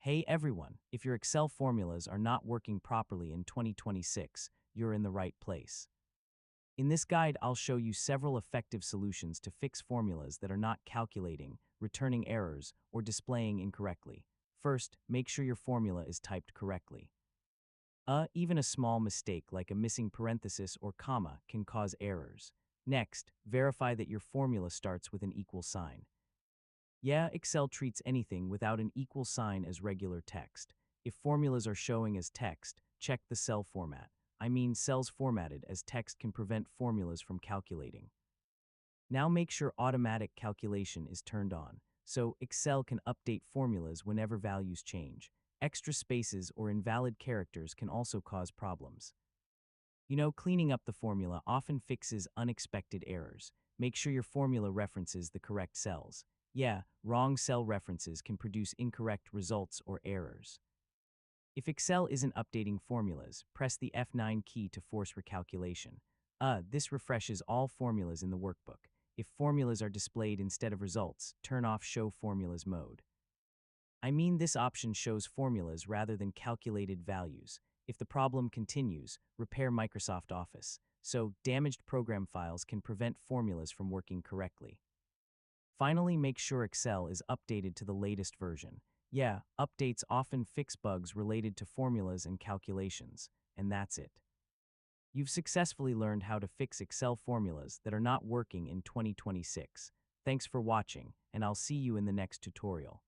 Hey everyone, if your Excel formulas are not working properly in 2026, you're in the right place. In this guide, I'll show you several effective solutions to fix formulas that are not calculating, returning errors, or displaying incorrectly. First, make sure your formula is typed correctly. Even a small mistake like a missing parenthesis or comma can cause errors. Next, verify that your formula starts with an equal sign. Yeah, Excel treats anything without an equal sign as regular text. If formulas are showing as text, check the cell format. I mean, cells formatted as text can prevent formulas from calculating. Now make sure automatic calculation is turned on, so Excel can update formulas whenever values change. Extra spaces or invalid characters can also cause problems. Cleaning up the formula often fixes unexpected errors. Make sure your formula references the correct cells. Yeah, wrong cell references can produce incorrect results or errors. If Excel isn't updating formulas, press the F9 key to force recalculation. This refreshes all formulas in the workbook. If formulas are displayed instead of results, turn off Show Formulas mode. I mean, this option shows formulas rather than calculated values. If the problem continues, repair Microsoft Office. So, damaged program files can prevent formulas from working correctly. Finally, make sure Excel is updated to the latest version. Yeah, updates often fix bugs related to formulas and calculations, and that's it. You've successfully learned how to fix Excel formulas that are not working in 2026. Thanks for watching, and I'll see you in the next tutorial.